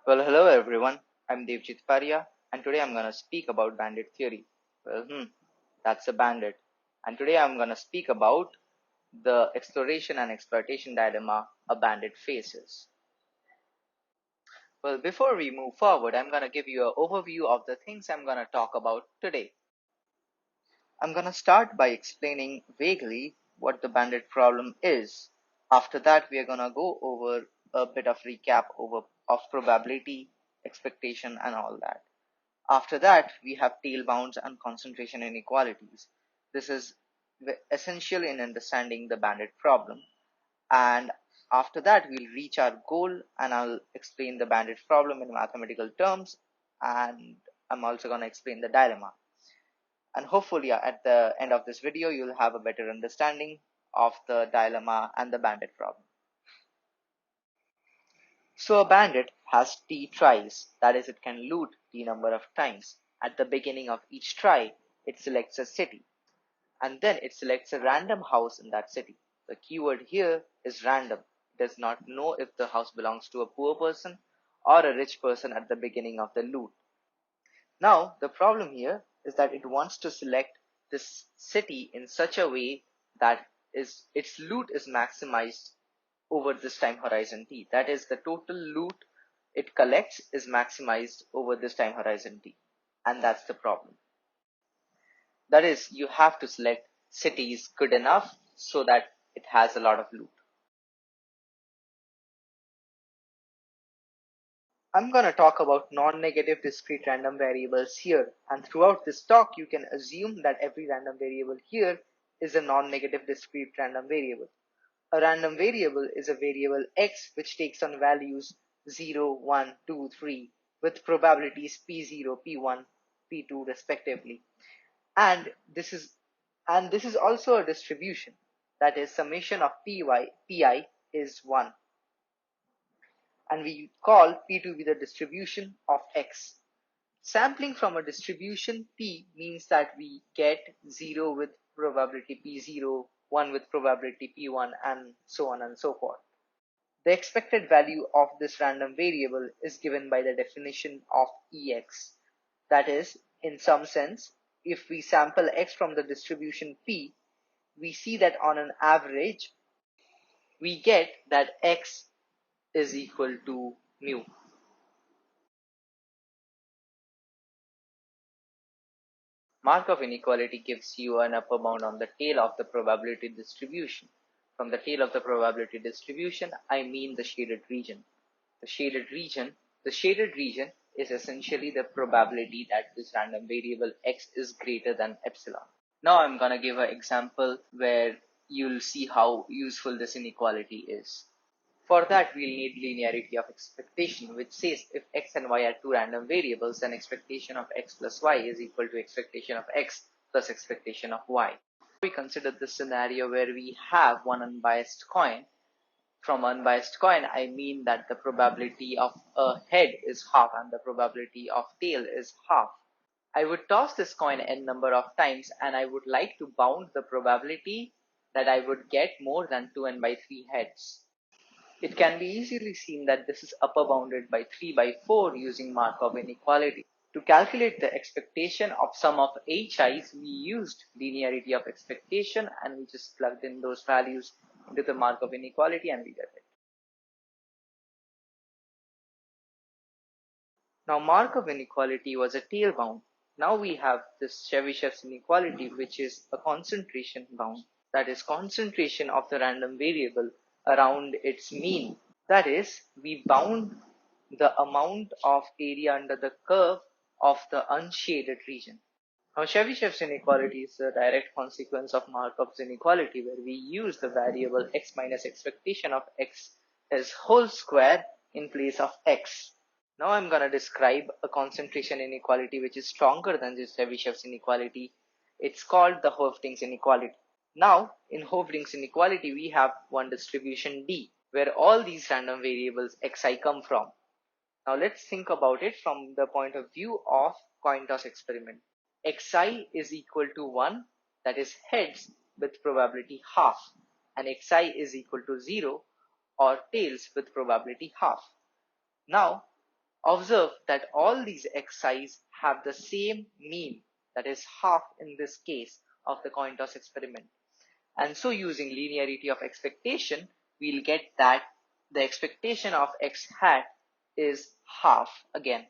Well, hello everyone. I'm Debjit Paria, and today I'm gonna speak about bandit theory. That's a bandit. And today I'm gonna speak about the exploration and exploitation dilemma a bandit faces. Well, before we move forward, I'm gonna give you an overview of the things I'm gonna talk about today. I'm gonna start by explaining vaguely what the bandit problem is. After that, we are gonna go over a bit of recap of probability, expectation, and all that. After that, we have tail bounds and concentration inequalities. This is essential in understanding the bandit problem. And after that, we'll reach our goal and I'll explain the bandit problem in mathematical terms. And I'm also going to explain the dilemma. And hopefully at the end of this video, you'll have a better understanding of the dilemma and the bandit problem. So a bandit has t tries, that is, it can loot t number of times. At the beginning of each try, it selects a city, and then it selects a random house in that city. The keyword here is random. It does not know if the house belongs to a poor person or a rich person at the beginning of the loot. Now, the problem here is that it wants to select this city in such a way that its loot is maximized over this time horizon t. That is, the total loot it collects is maximized over this time horizon t. And that's the problem. That is, you have to select cities good enough so that it has a lot of loot. I'm going to talk about non-negative discrete random variables here, and throughout this talk you can assume that every random variable here is a non-negative discrete random variable. A random variable is a variable x which takes on values 0, 1, 2, 3 with probabilities p0, p1, p2 respectively. And this is also a distribution, that is summation of pi is 1, and we call p to be the distribution of x. Sampling from a distribution p means that we get 0 with probability p0, 1 with probability p1, and so on and so forth. The expected value of this random variable is given by the definition of ex. That is, in some sense, if we sample x from the distribution p, we see that on an average, we get that x is equal to mu. Markov inequality gives you an upper bound on the tail of the probability distribution. From the tail of the probability distribution, I mean the shaded region. The shaded region is essentially the probability that this random variable x is greater than epsilon. Now I'm gonna give an example where you'll see how useful this inequality is. For that, we'll need linearity of expectation, which says if x and y are two random variables, then expectation of x plus y is equal to expectation of x plus expectation of y. We consider this scenario where we have one unbiased coin. From unbiased coin, I mean that the probability of a head is half and the probability of tail is half. I would toss this coin n number of times and I would like to bound the probability that I would get more than 2n by 3 heads. It can be easily seen that this is upper bounded by 3 by 4 using Markov inequality. To calculate the expectation of sum of hi's, we used linearity of expectation and we just plugged in those values into the Markov inequality and we get it. Now Markov inequality was a tail bound. Now we have this Chebyshev's inequality, which is a concentration bound. That is concentration of the random variable around its mean. That is, we bound the amount of area under the curve of the unshaded region. Now Chebyshev's inequality is a direct consequence of Markov's inequality, where we use the variable x minus expectation of x as whole square in place of x. Now I'm going to describe a concentration inequality which is stronger than this Chebyshev's inequality. It's called the Hoeffding's inequality. Now, in Hoeffding's inequality, we have one distribution D, where all these random variables xi come from. Now let's think about it from the point of view of coin toss experiment. Xi is equal to 1, that is heads with probability half, and Xi is equal to 0 or tails with probability half. Now, Observe that all these xi's have the same mean, that is half in this case of the coin toss experiment. And so using linearity of expectation, we'll get that the expectation of x hat is half again.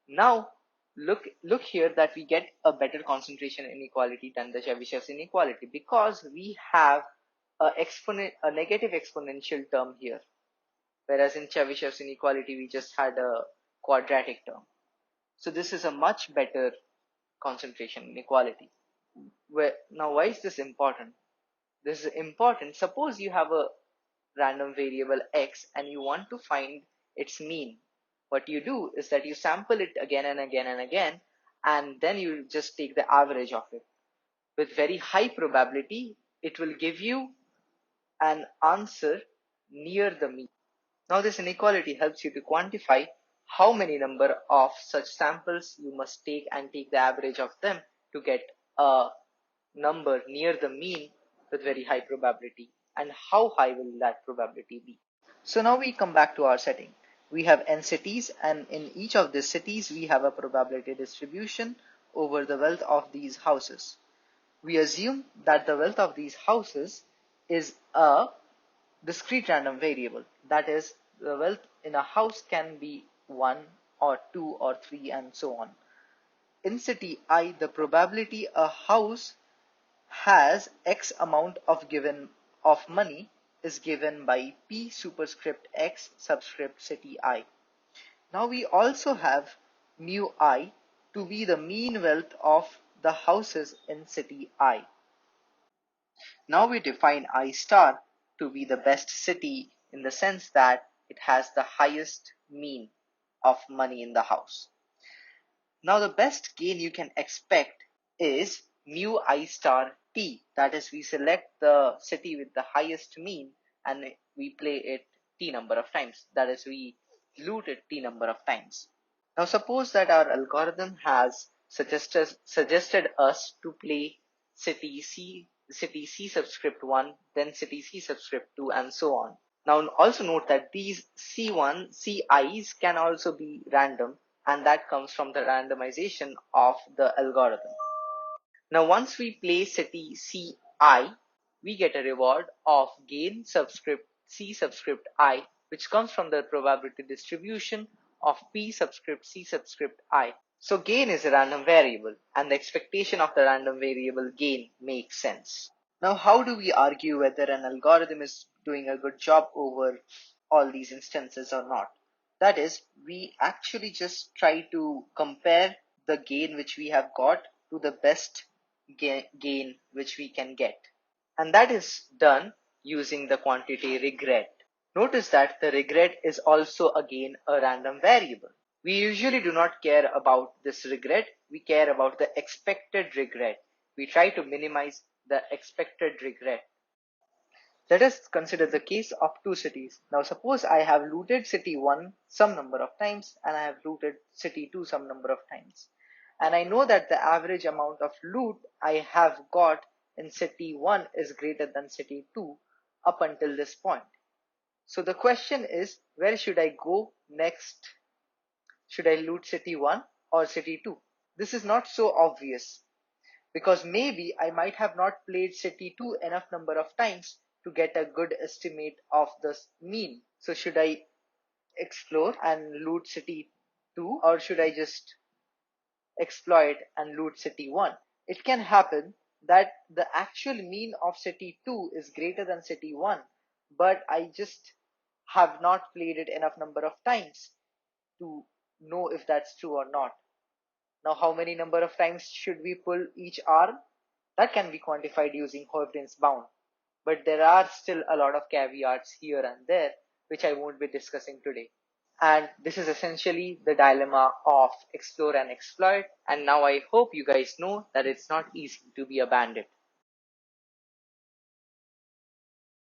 Now look here that we get a better concentration inequality than the Chebyshev's inequality because we have a negative exponential term here, whereas in Chebyshev's inequality we just had a quadratic term. So this is a much better concentration inequality. Now why is this important? This is important. Suppose you have a random variable x and you want to find its mean. What you do is that you sample it again and again and again, and then you just take the average of it. With very high probability, it will give you an answer near the mean. Now this inequality helps you to quantify how many number of such samples you must take and take the average of them to get a number near the mean with very high probability, and how high will that probability be. So now we come back to our setting. We have n cities, and in each of these cities we have a probability distribution over the wealth of these houses. We assume that the wealth of these houses is a discrete random variable. That is, the wealth in a house can be 1 or 2 or 3 and so on. In city I, the probability a house has X amount of money is given by P superscript X subscript city I. Now we also have mu I to be the mean wealth of the houses in city I. Now we define I star to be the best city in the sense that it has the highest mean of money in the house. Now the best gain you can expect is mu I star t. That is, we select the city with the highest mean and we play it t number of times. That is, we loot it t number of times. Now suppose that our algorithm has suggested us to play city C subscript 1, then city C subscript 2 and so on. Now also note that these C1, Ci's can also be random, and that comes from the randomization of the algorithm. Now once we play city Ci, we get a reward of gain subscript C subscript I, which comes from the probability distribution of P subscript C subscript I. So gain is a random variable, and the expectation of the random variable gain makes sense. Now how do we argue whether an algorithm is doing a good job over all these instances or not? That is, we actually just try to compare the gain which we have got to the best gain which we can get. And that is done using the quantity regret. Notice that the regret is also again a random variable. We usually do not care about this regret, we care about the expected regret. We try to minimize the expected regret. Let us consider the case of two cities. Now suppose I have looted city 1 some number of times and I have looted city 2 some number of times. And I know that the average amount of loot I have got in city 1 is greater than city 2 up until this point. So the question is, where should I go next? Should I loot city 1 or city 2? This is not so obvious, because maybe I might have not played city 2 enough number of times to get a good estimate of the mean. So should I explore and loot city 2, or should I just exploit and loot city 1? It can happen that the actual mean of city 2 is greater than city 1, but I just have not played it enough number of times to know if that's true or not. Now, how many number of times should we pull each arm? That can be quantified using Hoeffding's bound. But there are still a lot of caveats here and there, which I won't be discussing today. And this is essentially the dilemma of explore and exploit. And now I hope you guys know that it's not easy to be a bandit.